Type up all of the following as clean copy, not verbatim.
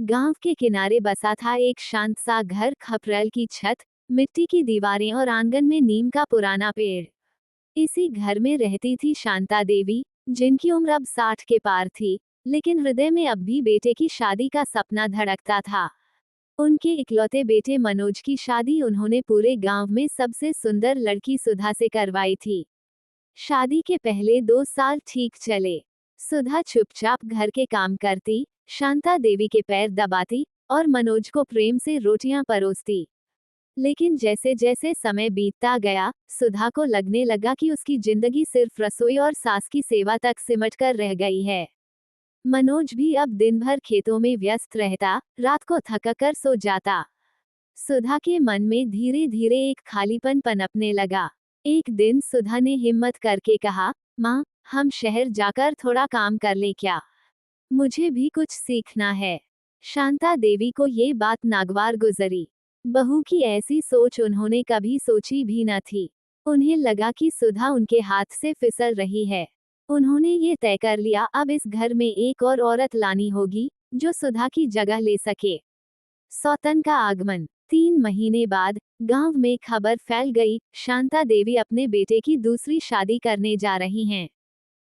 गांव के किनारे बसा था एक शांत सा घर, खपरैल की छत, मिट्टी की दीवारें और आंगन में नीम का पुराना पेड़। इसी घर में रहती थी शांता देवी, जिनकी उम्र अब 60 के पार थी, लेकिन हृदय में अब भी बेटे की शादी का सपना धड़कता था। उनके इकलौते बेटे मनोज की शादी उन्होंने पूरे गांव में सबसे सुंदर लड़की सुधा से करवाई थी। शादी के पहले 2 साल ठीक चले। सुधा चुपचाप घर के काम करती, शांता देवी के पैर दबाती और मनोज को प्रेम से रोटियां परोसती। लेकिन जैसे जैसे समय बीतता गया, सुधा को लगने लगा कि उसकी जिंदगी सिर्फ रसोई और सास की सेवा तक सिमट कर रह गई है। मनोज भी अब दिन भर खेतों में व्यस्त रहता, रात को थक कर सो जाता। सुधा के मन में धीरे धीरे एक खालीपन पनपने लगा। एक दिन सुधा ने हिम्मत करके कहा, माँ, हम शहर जाकर थोड़ा काम कर ले क्या? मुझे भी कुछ सीखना है। शांता देवी को ये बात नागवार गुजरी। बहू की ऐसी सोच उन्होंने कभी सोची भी न थी। उन्हें लगा कि सुधा उनके हाथ से फिसल रही है। उन्होंने ये तय कर लिया, अब इस घर में एक और औरत लानी होगी, जो सुधा की जगह ले सके। सौतन का आगमन। 3 महीने बाद गांव में खबर फैल गई, शांता देवी अपने बेटे की दूसरी शादी करने जा रही हैं।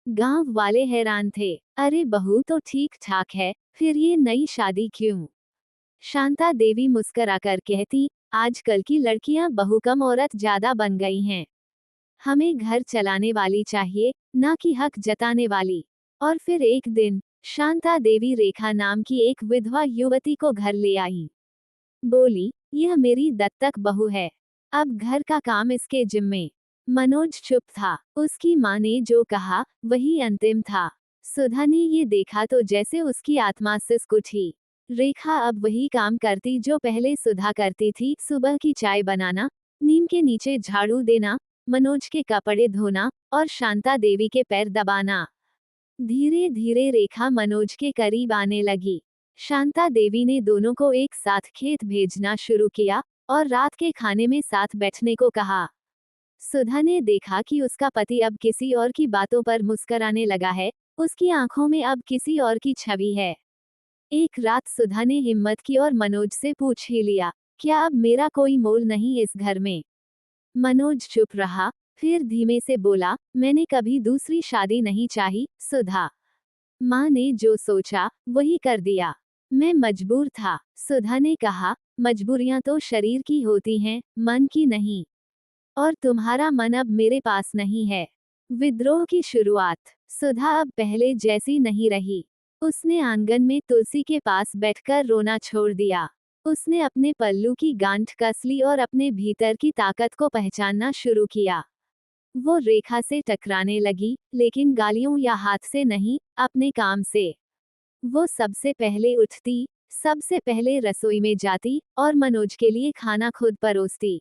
गांव वाले हैरान थे। अरे बहू तो ठीक ठाक है, फिर ये नई शादी क्यों? शांता देवी मुस्कुराकर कहती, आजकल की लड़कियां बहू कम औरत ज्यादा बन गई हैं। हमें घर चलाने वाली चाहिए, ना कि हक जताने वाली। और फिर एक दिन शांता देवी रेखा नाम की एक विधवा युवती को घर ले आई। बोली, यह मेरी दत्तक बहू है, अब घर का काम इसके जिम्मे। मनोज चुप था। उसकी माँ ने जो कहा वही अंतिम था। सुधा ने ये देखा तो जैसे उसकी आत्मा सिसक उठी। रेखा अब वही काम करती जो पहले सुधा करती थी, सुबह की चाय बनाना, नीम के नीचे झाड़ू देना, मनोज के कपड़े धोना और शांता देवी के पैर दबाना। धीरे धीरे रेखा मनोज के करीब आने लगी। शांता देवी ने दोनों को एक साथ खेत भेजना शुरू किया और रात के खाने में साथ बैठने को कहा। सुधा ने देखा कि उसका पति अब किसी और की बातों पर मुस्कुराने लगा है, उसकी आंखों में अब किसी और की छवि है। एक रात सुधा ने हिम्मत की और मनोज से पूछ ही लिया, क्या अब मेरा कोई मोल नहीं इस घर में? मनोज चुप रहा, फिर धीमे से बोला, मैंने कभी दूसरी शादी नहीं चाही, सुधा। माँ ने जो सोचा वही कर दिया। मैं मजबूर था। सुधा ने कहा, मजबूरियां तो शरीर की होती हैं, मन की नहीं। और तुम्हारा मन अब मेरे पास नहीं है। विद्रोह की शुरुआत। सुधा अब पहले जैसी नहीं रही। उसने आंगन में तुलसी के पास बैठकर रोना छोड़ दिया। उसने अपने पल्लू की गांठ कस ली और अपने भीतर की ताकत को पहचानना शुरू किया। वो रेखा से टकराने लगी, लेकिन गालियों या हाथ से नहीं, अपने काम से। वो सबसे पहले उठती, सबसे पहले रसोई में जाती और मनोज के लिए खाना खुद परोसती।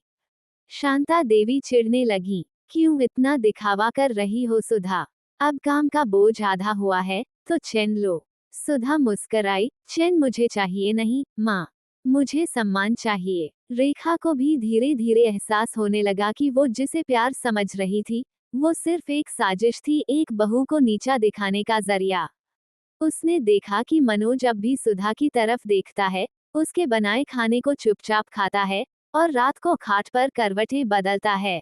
शांता देवी चिढ़ने लगी, क्यों इतना दिखावा कर रही हो सुधा? अब काम का बोझ आधा हुआ है, तो चैन लो। सुधा मुस्कुराई, चैन मुझे चाहिए नहीं, माँ। मुझे सम्मान चाहिए। रेखा को भी धीरे धीरे एहसास होने लगा कि वो जिसे प्यार समझ रही थी, वो सिर्फ एक साजिश थी, एक बहू को नीचा दिखाने का जरिया। उसने देखा कि मनोज अब भी सुधा की तरफ देखता है, उसके बनाए खाने को चुपचाप खाता है और रात को खाट पर करवटें बदलता है।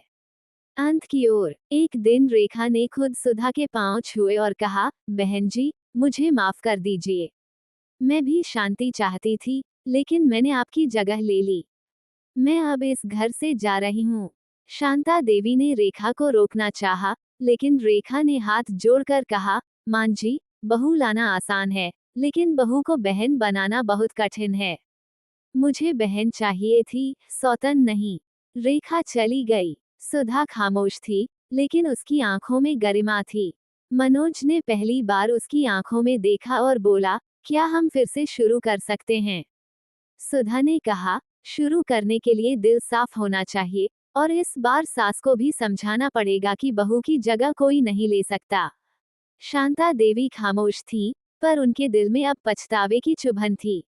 अंत की ओर एक दिन रेखा ने खुद सुधा के पांव छुए और कहा, बहन जी, मुझे माफ कर दीजिए। मैं भी शांति चाहती थी, लेकिन मैंने आपकी जगह ले ली। मैं अब इस घर से जा रही हूँ। शांता देवी ने रेखा को रोकना चाहा, लेकिन रेखा ने हाथ जोड़कर कहा, मां जी, बहू लाना आसान है, लेकिन बहू को बहन बनाना बहुत कठिन है। मुझे बहन चाहिए थी, सौतन नहीं। रेखा चली गई। सुधा खामोश थी, लेकिन उसकी आंखों में गरिमा थी। मनोज ने पहली बार उसकी आंखों में देखा और बोला, क्या हम फिर से शुरू कर सकते हैं? सुधा ने कहा, शुरू करने के लिए दिल साफ होना चाहिए, और इस बार सास को भी समझाना पड़ेगा कि बहू की जगह कोई नहीं ले सकता। शांता देवी खामोश थी, पर उनके दिल में अब पछतावे की चुभन थी।